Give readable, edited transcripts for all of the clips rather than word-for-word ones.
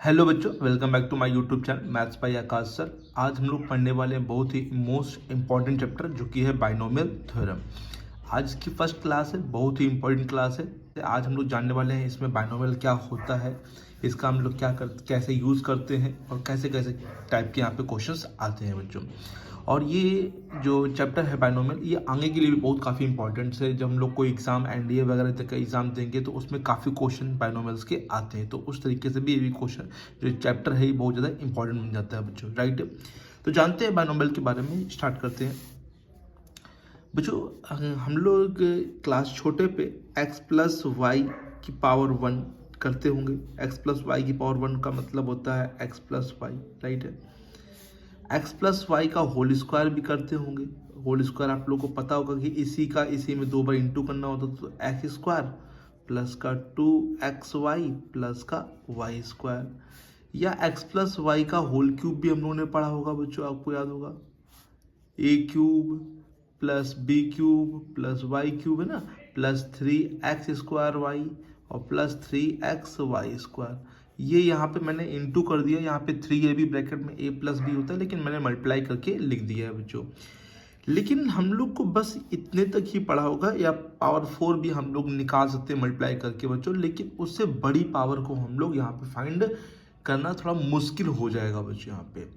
Hello बच्चों, welcome back to my YouTube channel maths by Aakash sir. आज हम लोग पढ़ने वाले हैं बहुत ही मोस्ट इंपॉर्टेंट चैप्टर जो कि है बाइनोमियल थ्योरम। आज की फर्स्ट क्लास है, बहुत ही इंपॉर्टेंट क्लास है। आज हम लोग जानने वाले हैं इसमें बाइनोमियल क्या होता है, इसका हम लोग कैसे यूज़ करते हैं और कैसे कैसे टाइप के यहाँ पे क्वेश्चंस आते हैं बच्चों। और ये जो चैप्टर है बाइनोमियल, ये आगे के लिए भी बहुत काफ़ी इंपॉर्टेंट है। जब हम लोग कोई एग्जाम एनडीए वगैरह तक का एग्जाम देंगे तो उसमें काफ़ी क्वेश्चन बाइनोमियल्स के आते हैं। तो उस तरीके से भी ये भी क्वेश्चन जो चैप्टर है ये बहुत ज़्यादा इंपॉर्टेंट बन जाता है बच्चों, राइट। तो जानते हैं बाइनोमियल के बारे में, स्टार्ट करते हैं बच्चों। हम लोग क्लास छोटे पे x प्लस वाई की पावर 1 करते होंगे। x प्लस वाई की पावर 1 का मतलब होता है x प्लस वाई, राइट है। एक्स प्लस वाई का होल स्क्वायर भी करते होंगे। होल स्क्वायर आप लोग को पता होगा कि इसी में 2 बार इंटू करना होता, तो एक्स स्क्वायर प्लस का 2xy प्लस का वाई स्क्वायर, या एक्स प्लस वाई का होल क्यूब भी हम लोगों ने पढ़ा होगा बच्चों, आपको याद होगा। A cube plus B cube plus Y cube है ना, प्लस 3x² वाई और प्लस 3xy स्क्वायर। ये यहाँ पे मैंने इंटू कर दिया, यहाँ पे 3 ये भी ब्रैकेट में a प्लस बी होता है, लेकिन मैंने मल्टीप्लाई करके लिख दिया है बच्चों। लेकिन हम लोग को बस इतने तक ही पढ़ा होगा, या पावर 4 भी हम लोग निकाल सकते हैं मल्टीप्लाई करके बच्चों, लेकिन उससे बड़ी पावर को हम लोग यहाँ पे फाइंड करना थोड़ा मुश्किल हो जाएगा बच्चों यहाँ पे।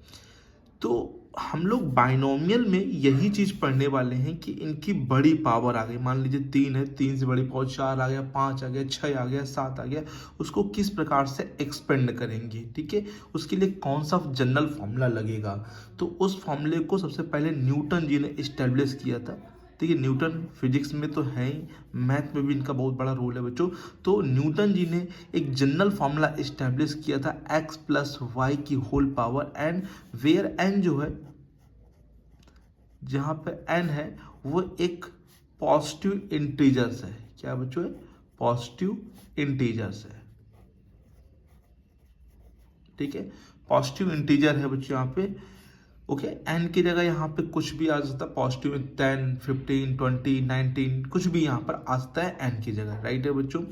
तो हम लोग बाइनोमियल में यही चीज़ पढ़ने वाले हैं कि इनकी बड़ी पावर आ गई। मान लीजिए 3 है, 3 से बड़ी पावर 4 आ गया, 5 आ गया, 6 आ गया, 7 आ गया, उसको किस प्रकार से एक्सपेंड करेंगे, ठीक है। उसके लिए कौन सा जनरल फॉर्मूला लगेगा, तो उस फॉर्मूले को सबसे पहले न्यूटन जी ने इस्टेब्लिश किया था। देखिए न्यूटन फिजिक्स में तो है ही, मैथ में भी इनका बहुत बड़ा रोल है बच्चों। तो न्यूटन जी ने एक जनरल फॉर्मूला इस्टेब्लिश किया था x प्लस वाई की whole power n, where n जो है, जहाँ पे एन है वो एक पॉजिटिव इंटीजर्स है। क्या बच्चों है? पॉजिटिव इंटीजर्स है, ठीक है। पॉजिटिव इंटीजर है बच्चों यहाँ पे, ओके। एन की जगह यहाँ पे कुछ भी आ सकता है, पॉजिटिव 10, 15, 20, 19, कुछ भी यहाँ पर आ सकता है एन की जगह, राइट है बच्चों।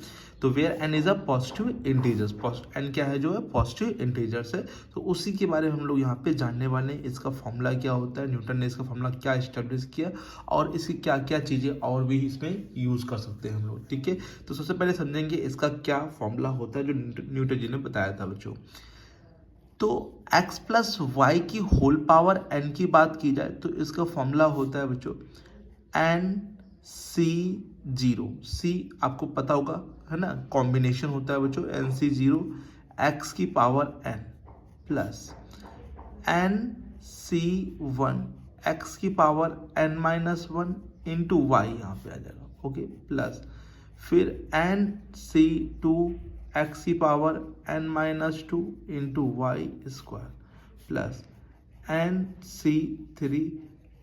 तो where n is a positive integers, n क्या है जो है पॉजिटिव इंटीजर्स है। तो उसी के बारे में हम लोग यहाँ पे जानने वाले हैं। इसका फॉर्मूला क्या होता है, न्यूटन ने इसका फॉर्मूला क्या इस्टेब्लिश किया, और इसकी क्या क्या चीज़ें और भी इसमें यूज़ कर सकते हैं हम लोग, ठीक है। तो सबसे पहले समझेंगे इसका क्या फॉर्मूला होता है जो न्यूटन जी ने बताया था बच्चों। तो x प्लस वाई की होल पावर n की बात की जाए तो इसका फॉर्मूला होता है बच्चों NC0। C आपको पता होगा है ना, कॉम्बिनेशन होता है बच्चों NC0 x की power n plus NC1 x की पावर n-1 इंटू वाई, यहाँ पे आ जाएगा, ओके, प्लस फिर NC2 x की power n-2 into y square plus NC3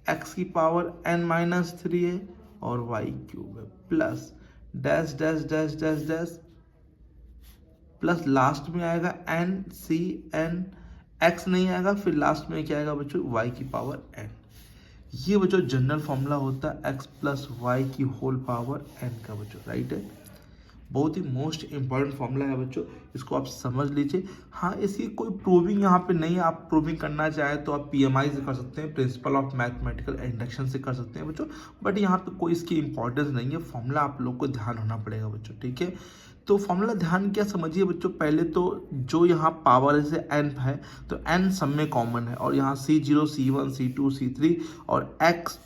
x की पावर n-3 है और वाई क्यूब है, plus dash dash dash dash dash, plus last में आएगा NCn, x नहीं आएगा, फिर लास्ट में क्या आएगा बच्चों, y की पावर n। ये बच्चों जनरल फॉर्मूला होता है x प्लस वाई की होल पावर n का बच्चों, राइट है। बहुत ही मोस्ट इंपॉर्टेंट फॉर्मूला है बच्चों, इसको आप समझ लीजिए। हाँ, इसकी कोई प्रूविंग यहाँ पे नहीं है, आप प्रूविंग करना चाहे तो आप पीएमआई से कर सकते हैं, प्रिंसिपल ऑफ मैथमेटिकल इंडक्शन से कर सकते हैं बच्चों, बट यहाँ पे कोई इसकी इंपॉर्टेंस नहीं है। फॉर्मूला आप लोग को ध्यान होना पड़ेगा बच्चों, ठीक है। तो फॉर्मूला ध्यान क्या समझिए बच्चों, पहले तो जो यहाँ पावर से n है तो n सब में कॉमन है, और यहाँ C0, C1, C2, C3 और x,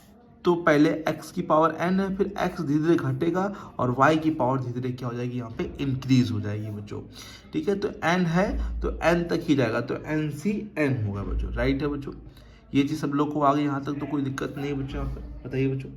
तो पहले x की पावर n है, फिर x धीरे धीरे घटेगा और y की पावर धीरे धीरे क्या हो जाएगी, यहाँ पे इंक्रीज हो जाएगी बच्चों, ठीक है। तो n है तो n तक ही जाएगा, तो NCn होगा बच्चों, राइट है बच्चों। ये चीज़ सब लोग को आ गई यहाँ तक, तो कोई दिक्कत नहीं है बच्चों। यहाँ पर बताइए बच्चों,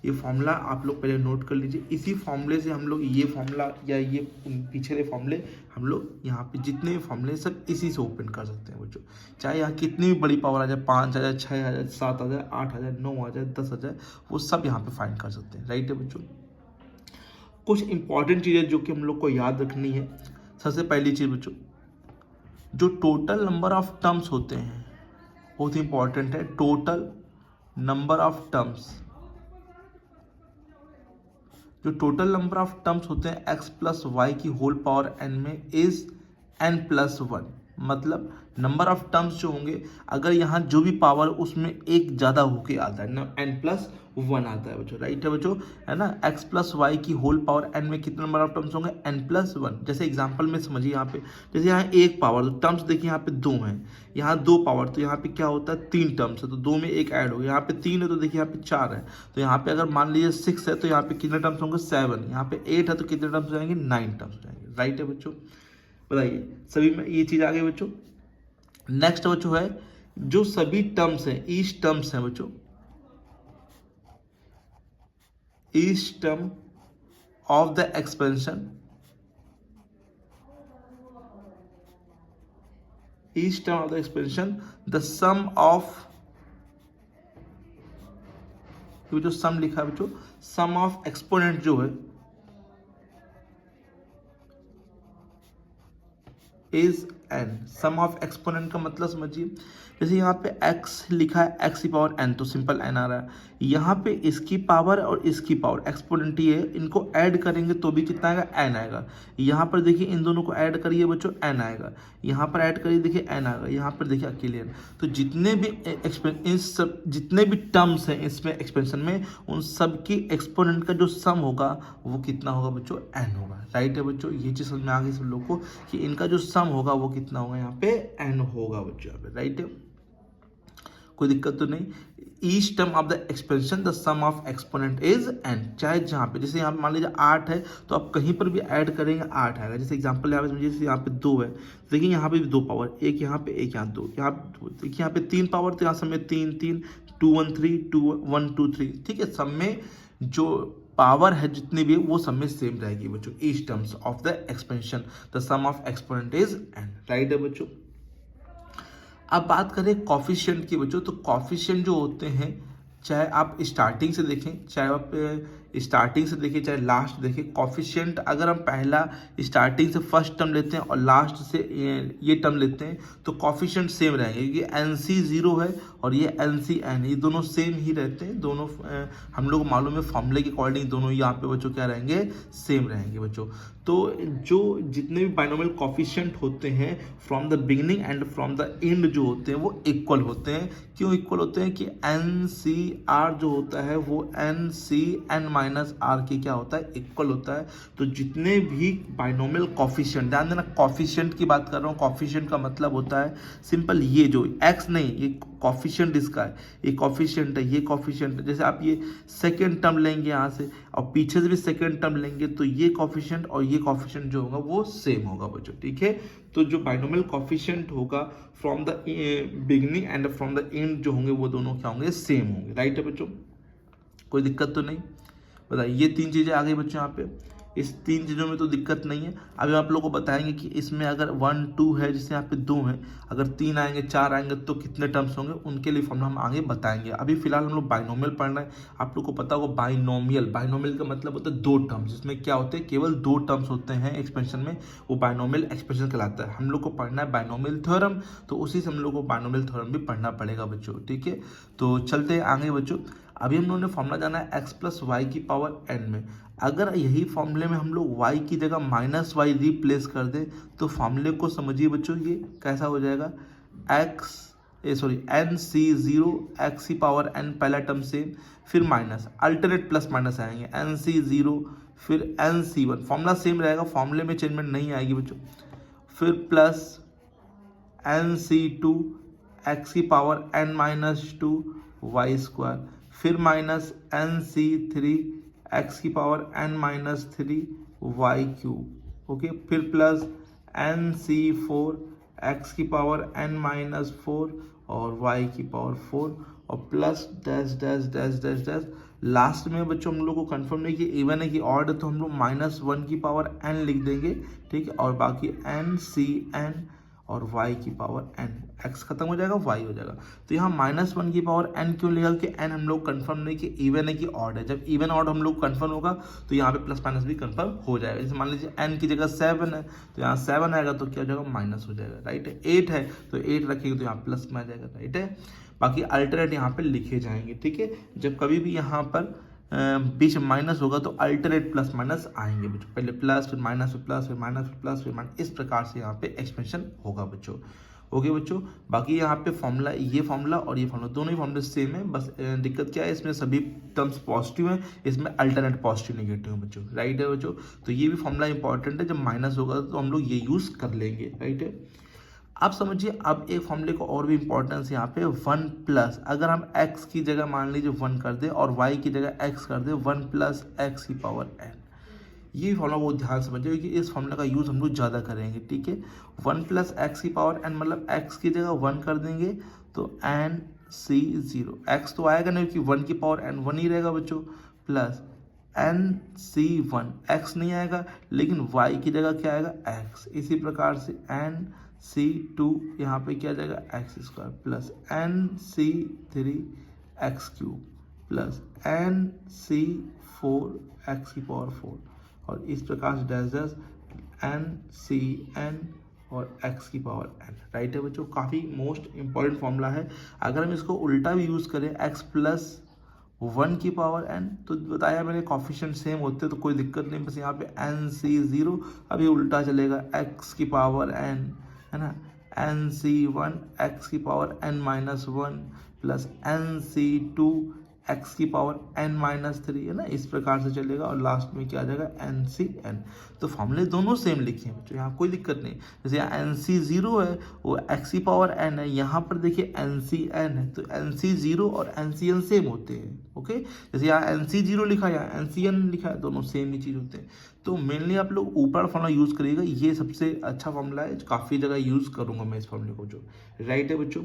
ये फॉर्मूला आप लोग पहले नोट कर लीजिए। इसी फॉर्मूले से हम लोग ये फॉर्मूला या ये पीछे के फॉर्मूले हम लोग यहाँ पे जितने भी फॉर्मूले सब इसी से ओपन कर सकते हैं बच्चों। चाहे यहाँ कितनी भी बड़ी पावर आ जाए, 5 आ जाए, 6 आ जाए, 7 आ जाए, 8 आ जाए, 9 आ जाए, 10 आ जाए, वो सब यहाँ पे फाइंड कर सकते हैं, राइट है बच्चों। कुछ इंपॉर्टेंट चीज़ें जो कि हम लोग को याद रखनी है। सबसे पहली चीज़ बच्चों, जो टोटल नंबर ऑफ टर्म्स होते हैं बहुत इंपॉर्टेंट है। टोटल नंबर ऑफ टर्म्स, जो टोटल नंबर ऑफ टर्म्स होते हैं x प्लस वाई की होल पावर n में इज n+1, मतलब नंबर ऑफ टर्म्स जो होंगे, अगर यहाँ जो भी पावर उसमें एक ज़्यादा होके आता है ना, n+1 आता है बच्चों, राइट है बच्चों, है ना। x प्लस वाई की होल पावर n में कितने नंबर ऑफ टर्म्स होंगे, n+1। जैसे एग्जांपल में समझिए यहाँ पे, जैसे यहाँ एक पावर, तो टर्म्स देखिए यहाँ पे 2 हैं, यहाँ 2 पावर, तो यहाँ पे क्या होता है 3 टर्म्स है, तो 2 में एक ऐड हो गया, यहाँ पे 3 है तो देखिए यहाँ पे 4 है, तो यहाँ पे अगर मान लीजिए 6 है तो यहाँ पे कितने टर्म्स होंगे 7, यहाँ पे 8 है तो कितने टर्म्स हो जाएंगे 9 टर्म्स हो जाएंगे, राइट है बच्चों। बताइए सभी में ये चीज़ आ गई बच्चों। नेक्स्ट बच्चों है जो सभी टर्म्स हैं, ईच टर्म्स हैं बच्चों, each term of the expansion, each term of the expansion, the sum of, ये जो सम लिखा है बच्चों, सम ऑफ एक्सपोनेंट जो है is n। Sum of exponent का मतलब समझिए, जैसे यहाँ पे x लिखा है x की पावर n, तो सिंपल n आ रहा है, यहाँ पे इसकी पावर और इसकी पावर एक्सपोनेंट ही है, इनको ऐड करेंगे तो भी कितना आएगा n आएगा। यहाँ पर देखिए इन दोनों को ऐड करिए बच्चों n आएगा, यहाँ पर ऐड करिए देखिए n आएगा, यहाँ पर देखिए अकेले n। तो जितने भी टर्म्स हैं इसमें एक्सपेंशन में, उन सब की एक्सपोनेंट का जो सम होगा वो कितना होगा बच्चों, n होगा, राइट है बच्चों। ये चीज़ समझ में आ गई सब लोग को कि इनका जो सम होगा वो कितना होगा, यहाँ पे n होगा बच्चों, यहाँ पे, राइट है, कोई दिक्कत तो नहीं। Each term of the expansion the sum of exponent is n। चाहे जहाँ पे, जैसे यहाँ पे मान लीजिए 8 है तो आप कहीं पर भी ऐड करेंगे 8 आएगा। जैसे एग्जांपल यहाँ पे समझिए, जैसे यहाँ पे 2 है, देखिए यहाँ पे भी 2 पावर, एक यहाँ पे एक यहाँ 2, यहाँ देखिए यहाँ पे 3 पावर, तो यहाँ सब में 3 3 2 1 3 2 1 2 3, ठीक है। सब में जो पावर है जितनी भी वो सब में सेम रहेगी बच्चों। Each terms of the expansion the sum of exponent is n, right है बच्चों। अब बात करें कॉफिशिएंट की बच्चों, तो कॉफिशिएंट जो होते हैं, चाहे आप स्टार्टिंग से देखें, चाहे आप स्टार्टिंग से देखें, चाहे लास्ट देखें, कॉफिशिएंट अगर हम पहला स्टार्टिंग से फर्स्ट टर्म लेते हैं और लास्ट से ये टर्म लेते हैं तो कॉफिशिएंट सेम रहेंगे, क्योंकि NC 0 है और ये NC n, ये दोनों सेम ही रहते हैं, दोनों हम लोग को मालूम है फॉर्मूले के अकॉर्डिंग दोनों यहाँ पे बच्चों क्या रहेंगे, सेम रहेंगे बच्चों। तो जो जितने भी बाइनोमियल कॉफिशिएंट होते हैं from the beginning and from the end जो होते हैं वो इक्वल होते हैं। क्यों इक्वल होते हैं कि NCR जो होता है वो NCn-R की क्या होता है, इक्वल होता है। तो जितने भी बाइनोमियल कॉफिशिएंट, ध्यान देना कॉफिशिएंट की बात कर रहा हूँ, कॉफिशिएंट का मतलब होता है सिंपल ये जो x नहीं, ये कॉफिशिएंट इसका है, ये कॉफिशिएंट है, ये कॉफिशिएंट है। जैसे आप ये सेकेंड टर्म लेंगे यहाँ से और पीछे से भी सेकेंड टर्म लेंगे तो ये कॉफिशिएंट और ये कॉफिशिएंट जो होगा वो सेम होगा बच्चों, ठीक है। तो जो बाइनोमियल कॉफिशिएंट होगा from the beginning and from the end जो होंगे वो दोनों क्या होंगे, सेम होंगे, राइट है बच्चों, कोई दिक्कत तो नहीं। बताइए ये 3 चीज़ें आ गई बच्चों यहाँ पे, इस 3 चीज़ों में तो दिक्कत नहीं है। अभी आप लोगों को बताएंगे कि इसमें अगर 1 2 है, जैसे यहाँ पे 2 है, अगर 3 आएंगे 4 आएंगे तो कितने टर्म्स होंगे, उनके लिए फॉर्मूला हम आगे बताएंगे। अभी फिलहाल हम लोग बाइनोमियल पढ़ रहे हैं। आप लोग को पता होगा बाइनोमियल का मतलब होता है 2 टर्म्स, जिसमें क्या होते हैं, केवल 2 टर्म्स होते हैं एक्सपेंशन में, वो बाइनोमियल एक्सपेंशन कहलाता है। हम लोग को पढ़ना है बाइनोमियल थ्योरम, तो उसी से हम लोग को बाइनोमियल थ्योरम भी पढ़ना पड़ेगा बच्चों, ठीक है। तो चलते हैं आगे बच्चों। अभी हम लोगों ने फॉर्मूला जाना है x प्लस वाई की पावर n में। अगर यही फॉर्मूले में हम लोग y की जगह -y रिप्लेस कर दें तो फॉर्मूले को समझिए बच्चों, ये कैसा हो जाएगा, NC0 x की पावर n, पहला टर्म सेम, फिर माइनस, अल्टरनेट प्लस माइनस आएंगे, NC0 फिर NC1, फॉर्मूला सेम रहेगा, फॉर्मूले में चेंजमेंट नहीं आएगी बच्चों, फिर प्लस NC2 x की पावर n-2 y स्क्वायर, फिर माइनस NC3 x की power n-3 y cube, okay, फिर प्लस NC4 x की पावर n-4 और y की पावर 4 और plus dash dash dash dash dash. Last में बच्चों हम लोग को कंफर्म नहीं कि इवन है कि ऑड है, तो हम लोग -1 की पावर n लिख देंगे, ठीक है, और बाकी NCn और y की पावर n, x खत्म हो जाएगा, y हो जाएगा। तो यहाँ -1 की पावर n क्यों लिखा कि n हम लोग कंफर्म नहीं कि इवन है कि ऑड है। जब इवन ऑड हम लोग कंफर्म होगा तो यहाँ पे प्लस माइनस भी कंफर्म हो जाएगा। जैसे मान लीजिए n की जगह 7 है तो यहाँ 7 आएगा तो क्या हो जाएगा, माइनस हो जाएगा, राइट है। 8 है तो 8 रखेंगे तो यहाँ प्लस में आ जाएगा, राइट है। बाकी अल्टरनेट यहाँ पे लिखे जाएंगे, ठीक है। जब कभी भी यहाँ पर बीच में माइनस होगा तो अल्टरनेट प्लस माइनस आएंगे बच्चों, पहले प्लस फिर माइनस फिर प्लस फिर माइनस फिर प्लस फिर माइनस, इस प्रकार से यहाँ पे एक्सपेंशन होगा बच्चों। ओके बच्चों, बाकी यहाँ पे फॉर्मूला, ये फॉर्मूला और ये फॉर्मूला दोनों ही फॉर्मूले सेम है, बस दिक्कत क्या है इसमें सभी टर्म्स पॉजिटिव हैं, इसमें अल्टरनेट पॉजिटिव नेगेटिव है बच्चों, राइट है बच्चों। तो ये भी फॉर्मूला इंपॉर्टेंट है, जब माइनस होगा तो हम लोग ये यूज़ कर लेंगे, राइट है। आप समझिए, अब एक फॉर्मूले को और भी इंपॉर्टेंस यहाँ पे 1 प्लस, अगर हम x की जगह मान लीजिए 1 कर दे और y की जगह x कर दे, 1 प्लस एक्स की पावर n, ये फॉर्मूला बहुत ध्यान से समझिए कि इस फॉर्मूले का यूज़ हम लोग ज़्यादा करेंगे, ठीक है। 1 प्लस एक्स की पावर n मतलब x की जगह 1 कर देंगे तो n c 0, x तो आएगा नहीं क्योंकि 1 की पावर n 1 ही रहेगा बच्चों, प्लस n c 1, x नहीं आएगा लेकिन y की जगह क्या आएगा x, इसी प्रकार से n c 2 यहाँ पे क्या आ जाएगा x square plus n c 3 x cube plus n c 4 x की पावर 4, और इस प्रकार से dash dash n c n और x की पावर n, राइट है बच्चों। काफ़ी मोस्ट इंपॉर्टेंट फॉर्मूला है। अगर हम इसको उल्टा भी यूज़ करें x प्लस 1 की पावर n, तो बताया मैंने कॉफिशिएंट सेम होते तो कोई दिक्कत नहीं, बस यहाँ पे n c 0, अभी उल्टा चलेगा x की पावर n, है ना, n c 1 x की power n minus 1 plus n c 2 x की पावर n माइनस 3, है ना, इस प्रकार से चलेगा और लास्ट में क्या आ जाएगा n c n। तो फॉर्मूले दोनों सेम लिखे हैं बच्चों, यहाँ कोई दिक्कत नहीं। जैसे यहाँ n c 0 है वो x की पावर n है, यहाँ पर देखिए n c n है, तो n c 0 और n c n सेम होते हैं, ओके। जैसे यहाँ n c 0 लिखा है, यहाँ n c n लिखा है, दोनों सेम ही चीज़ होते हैं। तो मेनली आप लोग ऊपर फॉर्मूला यूज़ करिएगा, ये सबसे अच्छा फॉर्मूला है, काफ़ी जगह यूज़ करूँगा मैं इस फॉर्मूले को जो, राइट है बच्चों।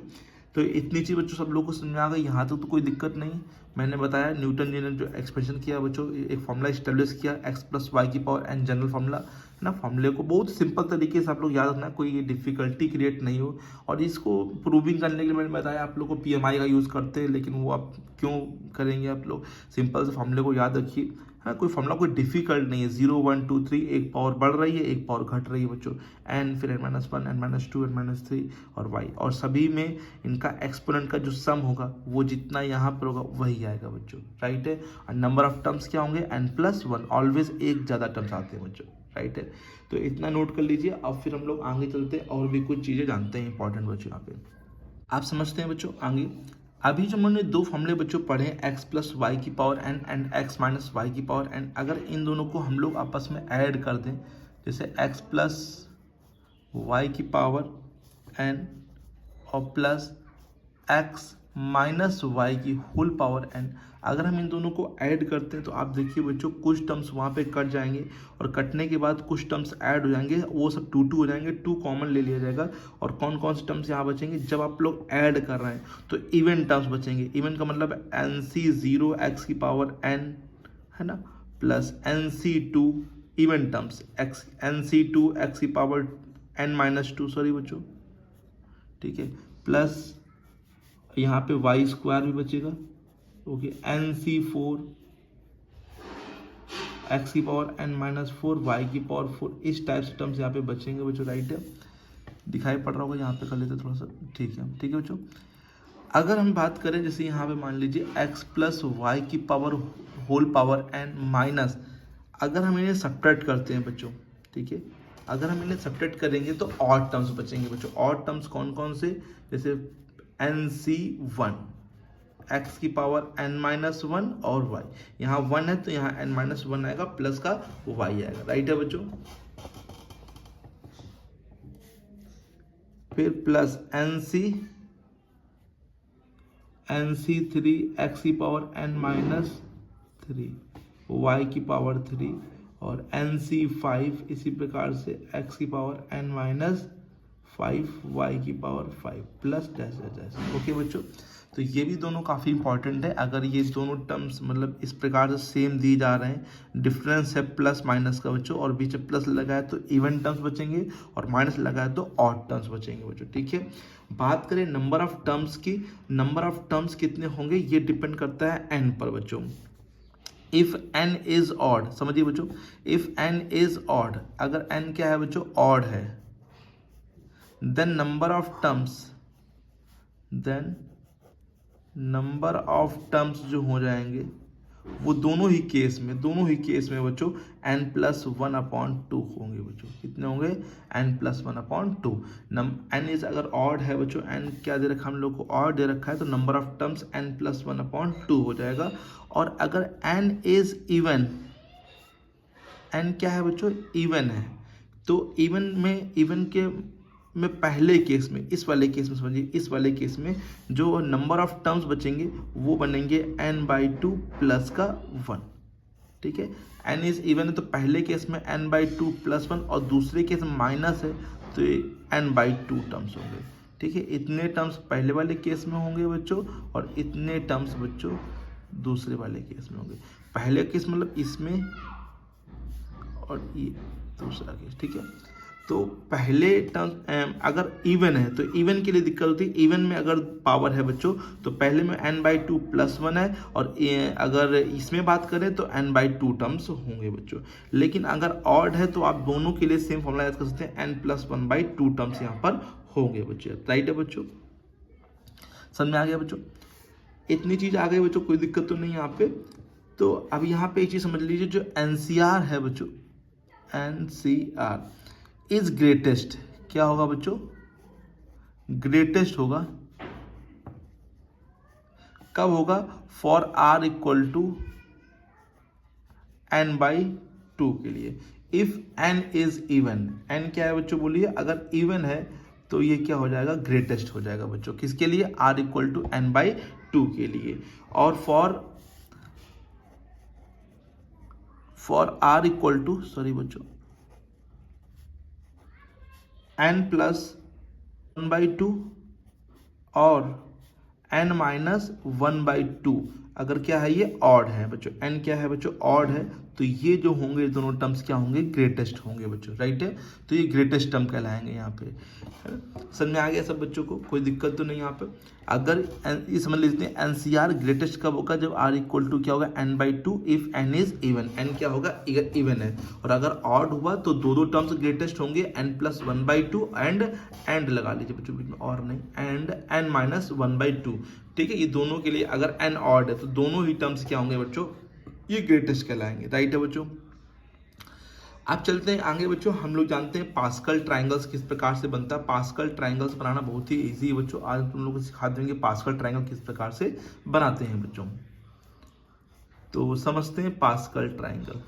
तो इतनी चीज़ बच्चों सब लोगों को समझ में आ गई, यहाँ तक तो कोई दिक्कत नहीं। मैंने बताया न्यूटन जी ने जो एक्सपेंशन किया बच्चों, एक फॉर्मूला स्टेब्लिश किया x प्लस वाई की पावर n, जनरल फॉर्मूला है ना। फॉर्मूले को बहुत सिंपल तरीके से आप लोग याद रखना, कोई डिफिकल्टी क्रिएट नहीं हो। और इसको प्रूविंग करने के लिए मैंने बताया आप लोग को PMI का यूज़ करते हैं, लेकिन वो आप क्यों करेंगे, आप लोग सिंपल से फॉर्मूले को याद रखिए, है ना। कोई फॉर्मूला कोई डिफिकल्ट नहीं है, 0 1 2 3, एक पावर बढ़ रही है एक पावर घट रही है बच्चों, n फिर n minus 1 n minus 2 n minus 3 और y, और सभी में इनका एक्सपोनेंट का जो सम होगा वो जितना यहाँ पर होगा वही आएगा बच्चों, राइट है। और नंबर ऑफ टर्म्स क्या होंगे n प्लस 1, ऑलवेज एक ज़्यादा टर्म्स आते हैं बच्चों, राइट है। तो इतना नोट कर लीजिए। अब फिर हम लोग आगे चलते हैं और भी कुछ चीज़ें जानते हैं इंपॉर्टेंट बच्चों, यहाँ पे आप समझते हैं बच्चों आगे। अभी जो हमने दो फॉर्मूले बच्चों पढ़े हैं, x प्लस वाई की power n and x minus y की पावर n, अगर इन दोनों को हम लोग आपस में ऐड कर दें, जैसे x प्लस वाई की पावर n और प्लस x माइनस वाई की होल पावर n, अगर हम इन दोनों को ऐड करते हैं तो आप देखिए बच्चों कुछ टर्म्स वहाँ पे कट जाएंगे और कटने के बाद कुछ टर्म्स ऐड हो जाएंगे, वो सब 2 2 हो जाएंगे, 2 कॉमन ले लिया जाएगा। और कौन कौन से टर्म्स यहाँ बचेंगे, जब आप लोग ऐड कर रहे हैं तो इवन टर्म्स बचेंगे। इवन का मतलब एन सी 0 एक्स की पावर n, है ना, plus n C 2 even terms x, n C 2 x की पावर n माइनस 2, सॉरी बच्चों, ठीक है, प्लस यहाँ पे वाई स्क्वायर भी बचेगा, ओके, एन सी 4 एक्स की पावर n माइनस 4 वाई की पावर 4, इस टाइप से टर्म्स यहाँ पे बचेंगे बच्चों, राइट है। दिखाई पड़ रहा होगा, यहाँ पे कर लेते थोड़ा सा, ठीक है बच्चों। अगर हम बात करें जैसे यहाँ पे मान लीजिए x प्लस वाई की power whole power n minus, अगर हम इन्हें सब्ट्रैक्ट करते हैं बच्चों, ठीक है, अगर हम इन्हें सब्ट्रैक्ट करेंगे तो ऑड टर्म्स बचेंगे बच्चों। ऑड टर्म्स कौन कौन से, जैसे NC1 x की पावर n माइनस 1 और y, यहाँ 1 है तो यहाँ n माइनस 1 आएगा, प्लस का y आएगा, राइट है बच्चों। फिर प्लस NC3 x की पावर n माइनस 3 y की पावर 3 और NC5 इसी प्रकार से x की पावर n माइनस 5 y की power 5 plus dash dash dash, okay बच्चों। तो ये भी दोनों काफ़ी इंपॉर्टेंट है। अगर ये दोनों टर्म्स मतलब इस प्रकार से सेम दिए जा रहे हैं, डिफरेंस है प्लस माइनस का बच्चों, और बीच में प्लस लगा है तो इवन टर्म्स बचेंगे और माइनस लगा है तो ऑड टर्म्स बचेंगे बच्चों, ठीक है। बात करें नंबर ऑफ टर्म्स की, नंबर ऑफ टर्म्स कितने होंगे ये डिपेंड करता है n पर बच्चों। इफ n इज ऑड, समझिए बच्चों, इफ n इज ऑड, अगर n क्या है बच्चों, ऑड है, देन नंबर ऑफ टर्म्स जो हो जाएंगे वो दोनों ही केस में बच्चों n+1/2 होंगे बच्चों। कितने होंगे? n+1/2। n इज अगर ऑड है बच्चों, n क्या दे रखा है हम लोग को? ऑड दे रखा है, तो नंबर ऑफ टर्म्स n+1/2 हो जाएगा। और अगर n इज इवन, n क्या है बच्चों? इवन है, तो इवन में पहले केस में, इस वाले केस में समझिए, इस वाले केस में जो नंबर ऑफ टर्म्स बचेंगे वो बनेंगे n/2 प्लस का 1। ठीक है, n इज इवन है तो पहले केस में n/2 प्लस 1, और दूसरे केस में माइनस है तो ये n/2 टर्म्स होंगे। ठीक है, इतने टर्म्स पहले वाले केस में होंगे बच्चों, और इतने टर्म्स बच्चों दूसरे वाले केस में होंगे। पहले केस मतलब इसमें, और ये दूसरा केस। ठीक है, तो पहले टर्म अगर इवन है तो इवन के लिए दिक्कत होती है। इवन में अगर पावर है बच्चों तो पहले में n/2 प्लस 1 है, और अगर इसमें बात करें तो n/2 टर्म्स होंगे बच्चों। लेकिन अगर ऑड है तो आप दोनों के लिए सेम फॉर्मूला यूज कर सकते हैं, n+1/2 टर्म्स यहाँ पर होंगे बच्चों। राइट है बच्चों, समझ में आ गया बच्चों? इतनी चीज आ गई बच्चों, कोई दिक्कत तो नहीं यहाँ पे। तो अब यहाँ पे एक चीज समझ लीजिए, जो NCR है बच्चों, NCR इज ग्रेटेस्ट, क्या होगा बच्चों? ग्रेटेस्ट होगा। कब होगा? फॉर r = n/2 के लिए। If n is even, n क्या है बच्चों बोलिए? अगर इवन है तो ये क्या हो जाएगा? ग्रेटेस्ट हो जाएगा बच्चों। किसके लिए? r = n/2 के लिए। और फॉर r = सॉरी बच्चों, n+1/2 और n-1/2, अगर क्या है? ये ऑड है बच्चों। n क्या है बच्चों? ऑड है, तो ये जो होंगे दोनों टर्म्स क्या होंगे? ग्रेटेस्ट होंगे बच्चों। राइट है, तो ये ग्रेटेस्ट टर्म कहलाएंगे यहाँ पे। समझ में आ गया सब बच्चों को? कोई दिक्कत तो नहीं यहाँ पे। अगर ये समझ लेते हैं, NCR ग्रेटेस्ट कब होगा? जब r = क्या होगा? n/2 if n is even. n क्या होगा? इवन है। और अगर ऑड हुआ तो दो टर्म्स ग्रेटेस्ट होंगे, n+1/2 एंड लगा लीजिए बच्चों, बीच में और नहीं, एंड n-1/2। ठीक है, ये दोनों के लिए अगर n ऑड है तो दोनों ही टर्म्स क्या होंगे बच्चों? ये ग्रेटेस्ट कहलाएंगे। राइट है बच्चों, अब चलते हैं आगे बच्चों। हम लोग जानते हैं पास्कल ट्रायंगल्स किस प्रकार से बनता है। पास्कल ट्रायंगल्स बनाना बहुत ही इजी है बच्चों। आज तुम लोगों को सिखा देंगे पास्कल ट्रायंगल किस प्रकार से बनाते हैं बच्चों। तो समझते हैं पास्कल ट्रायंगल।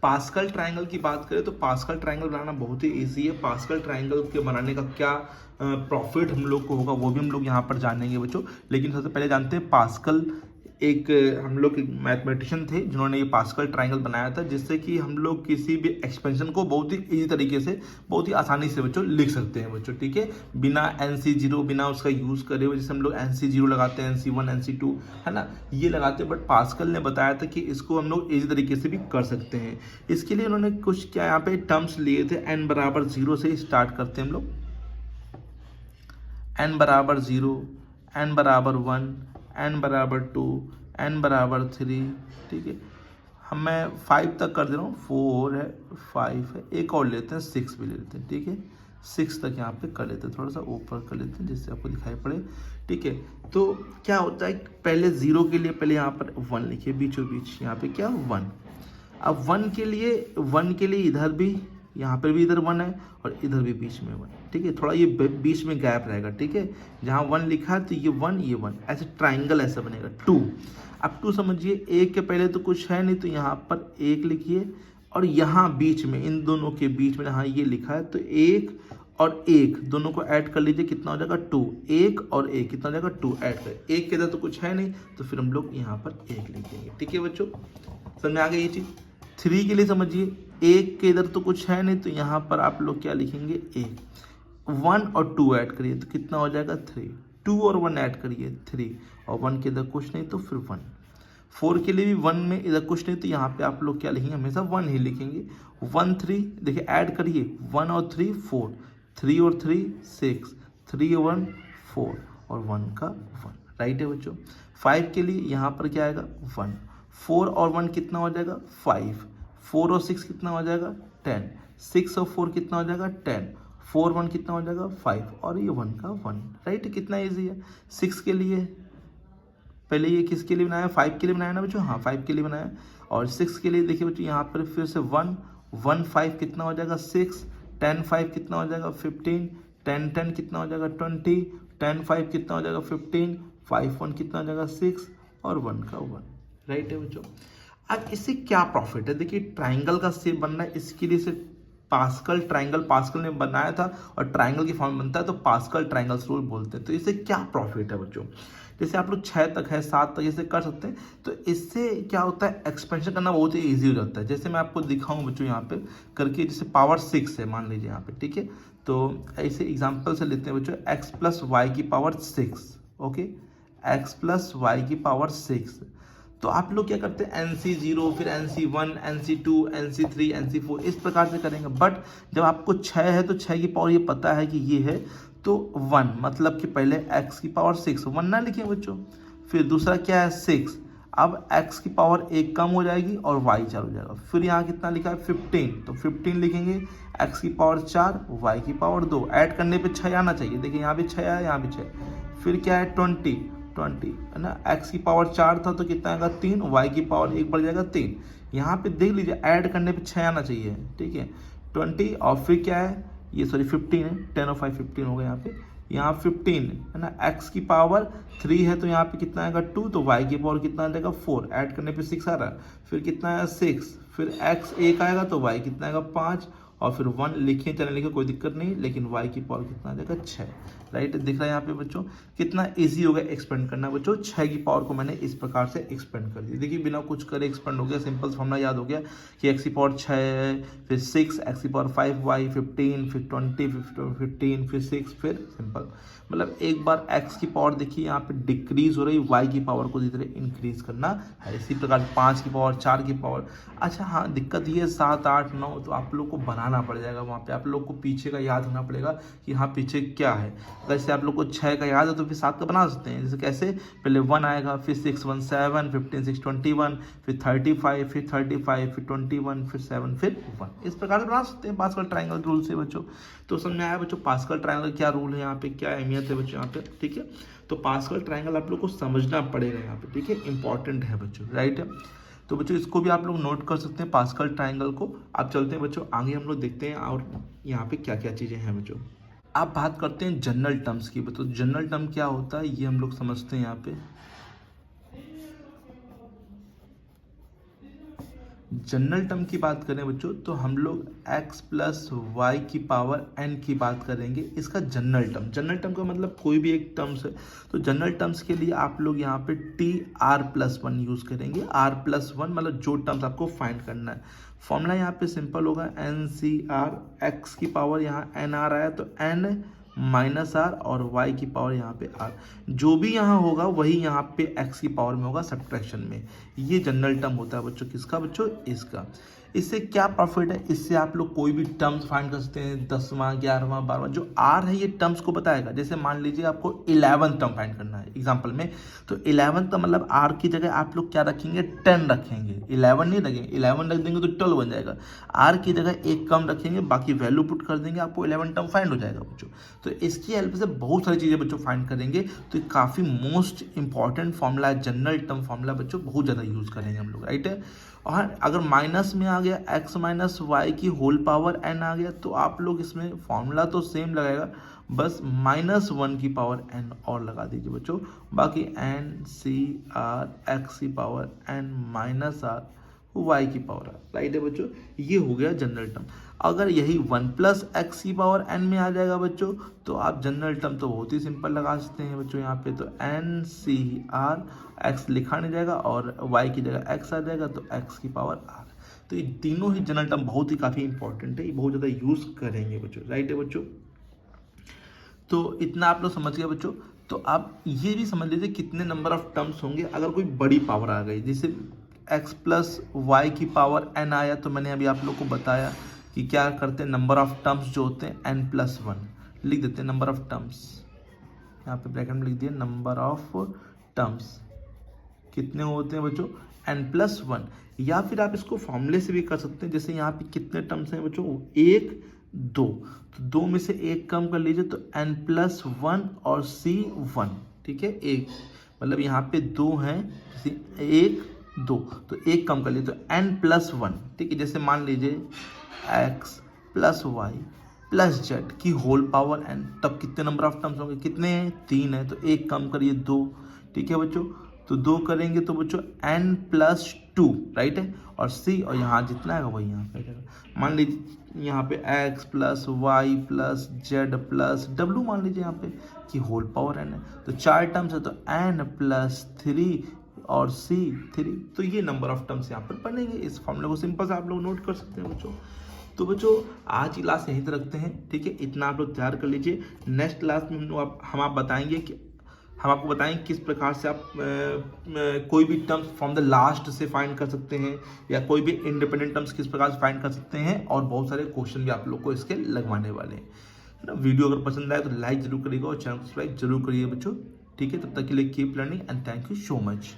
पास्कल ट्रायंगल की बात करें तो पास्कल ट्रायंगल बनाना बहुत ही इजी है। पास्कल ट्रायंगल के बनाने का क्या प्रॉफिट हम लोग को होगा वो भी हम लोग यहाँ पर जानेंगे बच्चों। लेकिन सबसे पहले जानते हैं पास्कल एक हम लोग मैथमेटिशियन थे जिन्होंने ये पास्कल ट्रायंगल बनाया था, जिससे कि हम लोग किसी भी एक्सपेंशन को बहुत ही इजी तरीके से, बहुत ही आसानी से बच्चों लिख सकते हैं बच्चों। ठीक है, बिना NC0, बिना उसका यूज़ करे हुए, जैसे हम लोग NC0 लगाते हैं, NC1, NC2 है ना, ये लगाते हैं। बट पास्कल ने बताया था कि इसको हम लोग इजी तरीके से भी कर सकते हैं। इसके लिए उन्होंने कुछ क्या यहाँ पे टर्म्स लिए थे। n=0 से स्टार्ट करते हैं हम लोग, n=0, n=1, n=2, n=3। ठीक है, मैं 5 तक कर दे रहा हूँ, 4 है, 5 है, एक और लेते हैं, 6 भी ले लेते हैं। ठीक है, 6 तक यहाँ पे कर लेते हैं, थोड़ा सा ऊपर कर लेते हैं जिससे आपको दिखाई पड़े। ठीक है, तो क्या होता है, पहले 0 के लिए पहले यहाँ पर 1 लिखिए, बीचों बीच यहाँ पे क्या 1। अब 1 के लिए इधर भी, यहाँ पर भी इधर 1 है और इधर भी बीच में 1। ठीक है, थोड़ा ये बीच में गैप रहेगा। ठीक है, जहाँ 1 लिखा है तो ये 1, ये 1, ऐसे ट्राइंगल ऐसा बनेगा 2। अब 2 समझिए, 1 के पहले तो कुछ है नहीं तो यहाँ पर 1 लिखिए, और यहाँ बीच में, इन दोनों के बीच में जहाँ ये लिखा है तो 1 और 1 दोनों को ऐड कर लीजिए, कितना हो जाएगा 2। 1 और 1 कितना हो जाएगा 2, ऐड कर। 1 के इधर तो कुछ है नहीं तो फिर हम लोग यहाँ पर 1 लिख देंगे। ठीक है बच्चों, समझ में आ गई ये चीज़। 3 के लिए समझिए, 1 के इधर तो कुछ है नहीं तो यहाँ पर आप लोग क्या लिखेंगे 1। 1 और 2 ऐड करिए तो कितना हो जाएगा 3। 2 और 1 ऐड करिए 3, और 1 के इधर कुछ नहीं तो फिर 1। 4 के लिए भी 1 में इधर कुछ नहीं तो यहाँ पे आप लोग क्या लिखेंगे, हमेशा 1 ही लिखेंगे। 1 3 देखिए ऐड करिए, 1 और 3 4, 3 और 3 6, 3 और 1 4, और 1 का 1। राइट है बच्चों। 5 के लिए यहाँ पर क्या आएगा 1, 4 और 1 कितना हो जाएगा 5, 4 और 6 कितना हो जाएगा 10, 6 और 4 कितना हो जाएगा 10, 4 1 कितना हो जाएगा 5 और ये 1 का 1, राइट। कितना ईजी है। 6 के लिए पहले ये किसके लिए बनाया, 5 के लिए बनाया ना बच्चों, हाँ 5 के लिए बनाया। और 6 के लिए देखिए बच्चों यहाँ पर फिर से 1 1 5 कितना हो जाएगा 6, 10 5 कितना हो जाएगा 15, 10 10 कितना हो जाएगा 20, 10 5 कितना हो जाएगा 15, 5 1 कितना हो जाएगा 6 और 1 का 1, राइट है बच्चों। अब इससे क्या प्रॉफिट है, देखिए ट्राइंगल का शेप बनना है, इसके लिए से पास्कल ट्राइंगल पास्कल ने बनाया था और ट्राइंगल की फॉर्म बनता है तो पास्कल ट्राइंगल्स रूल बोलते हैं। तो इससे क्या प्रॉफिट है बच्चों, जैसे आप लोग 6 तक है 7 तक ऐसे कर सकते हैं, तो इससे क्या होता है एक्सपेंशन करना बहुत ही ईजी हो जाता है। जैसे मैं आपको दिखाऊं बच्चों यहाँ पे करके, जैसे पावर 6 है मान लीजिए यहाँ पे, ठीक है। तो ऐसे एग्जाम्पल से लेते हैं बच्चों, x प्लस वाई की power 6, okay, x plus y की पावर 6। तो आप लोग क्या करते हैं NC0 फिर NC1 NC2 NC3 NC4 इस प्रकार से करेंगे। बट जब आपको 6 है तो 6 की पावर ये पता है कि ये है तो 1, मतलब कि पहले x की पावर 6 1 ना लिखें बच्चों, फिर दूसरा क्या है 6, अब x की पावर 1 कम हो जाएगी और y 4 हो जाएगा। फिर यहाँ कितना लिखा है 15, तो 15 लिखेंगे, x की पावर 4 y की पावर 2, ऐड करने पे 6 आना चाहिए, देखिए यहाँ भी 6 है यहाँ भी 6। फिर क्या है 20 है ना, x की पावर 4 था तो कितना आएगा 3, y की पावर 1 बढ़ जाएगा 3, यहाँ पे देख लीजिए ऐड करने पे 6 आना चाहिए, ठीक है 20। और फिर क्या है ये सॉरी 15 है, 10 और 5 15 हो गया यहाँ 15 है ना, x की पावर 3 है तो यहाँ पे कितना आएगा 2, तो y की पावर कितना आ जाएगा 4, ऐड करने पे 6 आ रहा है। फिर कितना आएगा 6, फिर x 1 आएगा तो y कितना आएगा 5, और फिर 1 लिखें चले लिखे कोई दिक्कत नहीं, लेकिन y की पावर कितना आ जाएगा 6, राइट। दिख रहा है यहाँ पे बच्चों कितना इजी हो गया एक्सपेंड करना बच्चों। 6 की पावर को मैंने इस प्रकार से एक्सपेंड कर दी, देखिए बिना कुछ करे एक्सपेंड हो गया, सिंपल फॉर्मूला याद हो गया कि x की पावर 6 है, फिर 6 x की पावर 5 y 15 फिर 20 फिर 15 फिर 6 फिर सिंपल, मतलब एक बार x की पावर देखिए यहाँ पे डिक्रीज हो रही, y की पावर को धीरे इंक्रीज करना है। इसी प्रकार 5 की पावर 4 की पावर। अच्छा हाँ दिक्कत ये 7 8 9 तो आप लोग को बनाना पड़ जाएगा, वहाँ पे आप लोग को पीछे का याद होना पड़ेगा कि हाँ पीछे क्या है। वैसे आप लोग को 6 का याद है तो फिर 7 का बना सकते हैं, जैसे कैसे पहले 1 आएगा फिर 6 1 7 15 6 21 फिर 35 फिर 35 फिर 21 फिर 7 फिर 1, इस प्रकार से बना सकते हैं पास्कल ट्राइंगल रूल से बच्चों। तो समझ में आया बच्चों पास्कल ट्राइंगल क्या रूल है यहाँ पे, क्या अहमियत है बच्चों यहाँ पे, ठीक है। तो पास्कल ट्राइंगल आप लोग को समझना पड़ेगा यहाँ पे, ठीक है, इंपॉर्टेंट है बच्चों, राइट है। तो बच्चों इसको भी आप लोग नोट कर सकते हैं पास्कल ट्राइंगल को। आप चलते हैं बच्चों आगे, हम लोग देखते हैं और यहाँ पे क्या क्या चीज़ें हैं बच्चों। आप बात करते हैं जनरल टर्म्स की, तो जनरल टर्म क्या होता है ये हम लोग समझते हैं यहाँ पे। जनरल टर्म की बात करें बच्चों तो हम लोग x प्लस वाई की पावर n की बात करेंगे, इसका जनरल टर्म का मतलब कोई भी एक टर्म्स है। तो जनरल टर्म्स के लिए आप लोग यहाँ पे टी आर प्लस 1 यूज़ करेंगे, r प्लस 1 मतलब जो टर्म्स आपको फाइंड करना है। फॉर्मूला यहाँ पे सिंपल होगा एन सी आर, एक्स की पावर यहाँ एन आर आया तो एन माइनस आर और y की पावर यहाँ पे r, जो भी यहाँ होगा वही यहाँ पे x की पावर में होगा सब्ट्रैक्शन में। ये जनरल टर्म होता है बच्चों, किसका बच्चों, इसका। इससे क्या प्रॉफिट है, इससे आप लोग कोई भी टर्म्स फाइंड कर सकते हैं, 10वां 11वां 12वां, जो r है ये टर्म्स को बताएगा। जैसे मान लीजिए आपको 11 टर्म फाइंड करना है एग्जाम्पल में, तो 11 का मतलब r की जगह आप लोग क्या रखेंगे 10 रखेंगे, 11 नहीं रखेंगे, 11 रख देंगे तो 12 बन जाएगा। r की जगह एक कम रखेंगे, बाकी वैल्यू पुट कर देंगे, आपको 11 टर्म फाइंड हो जाएगा बच्चों। तो इसकी हेल्प से बहुत सारी चीज़ें बच्चों फाइंड करेंगे। तो ये काफ़ी मोस्ट इंपॉर्टेंट फॉर्मूला है, जनरल टर्म फॉर्मूला बच्चों, बहुत ज़्यादा यूज़ करेंगे हम लोग, राइट है। और अगर माइनस में आ गया x माइनस वाई की होल पावर n आ गया तो आप लोग इसमें फॉर्मूला तो सेम लगाएगा, बस -1 की पावर n और लगा दीजिए बच्चों, बाकी n सी आर एक्स की power n minus r y की पावर आर, राइट है बच्चों। ये हो गया जनरल टर्म। अगर यही 1 प्लस एक्स की पावर n में आ जाएगा बच्चों तो आप जनरल टर्म तो बहुत ही सिंपल लगा सकते हैं बच्चों यहाँ पे, तो n सी आर एक्स लिखा नहीं जाएगा और y की जगह x आ जाएगा तो x की पावर r। तो ये तीनों ही जनरल टर्म बहुत ही काफ़ी इंपॉर्टेंट है, ये बहुत ज़्यादा यूज़ करेंगे बच्चों, राइट है बच्चों। तो इतना आप लोग समझ गए बच्चों। तो आप ये भी समझ लीजिए कितने नंबर ऑफ टर्म्स होंगे अगर कोई बड़ी पावर आ गई, जैसे x प्लस वाई की पावर n आया, तो मैंने अभी आप लोग को बताया कि क्या करते हैं, नंबर ऑफ टर्म्स जो होते हैं n प्लस 1 लिख देते हैं, नंबर ऑफ टर्म्स यहाँ पे ब्रैकेट में लिख दिया नंबर ऑफ टर्म्स, कितने होते हैं बच्चों, n+1। या फिर आप इसको फॉर्मूले से भी कर सकते हैं, जैसे यहाँ पे कितने टर्म्स हैं बच्चों, 1 2, तो 2 में से 1 कम कर लीजिए तो n+1 और c1, ठीक है। एक मतलब यहाँ पे 2 हैं, 1 2, तो 1 कम कर लीजिए तो n+1, ठीक है। जैसे मान लीजिए x + y + z की होल पावर n, तब कितने नंबर ऑफ टर्म्स होंगे, कितने हैं, 3 है, तो 1 कम करिए 2, ठीक है बच्चों। तो 2 करेंगे तो बच्चों n+2, राइट है, और c और यहाँ जितना है वही यहाँ पे जाएगा। मान लीजिए यहाँ पे x + y + z + w मान लीजिए यहाँ पे कि होल पावर n है, तो 4 टर्म्स है तो n+3 और c3, तो ये नंबर ऑफ टर्म्स यहाँ पर बनेंगे। इस फॉर्मूले को सिंपल से आप लोग नोट कर सकते हैं बच्चों। तो बच्चों आज की क्लास यहीं तक रखते हैं, ठीक है। इतना आप लोग तैयार कर लीजिए। नेक्स्ट क्लास में हम आपको बताएंगे किस प्रकार से आप कोई भी टर्म्स फ्रॉम द लास्ट से फाइंड कर सकते हैं, या कोई भी इंडिपेंडेंट टर्म्स किस प्रकार से फाइंड कर सकते हैं, और बहुत सारे क्वेश्चन भी आप लोग को इसके लगवाने वाले हैं, है ना। वीडियो अगर पसंद आए तो लाइक जरूर करिएगा और चैनल को सब्सक्राइब जरूर करिए बच्चों, ठीक है। तब तक के लिए keep learning and thank you so much.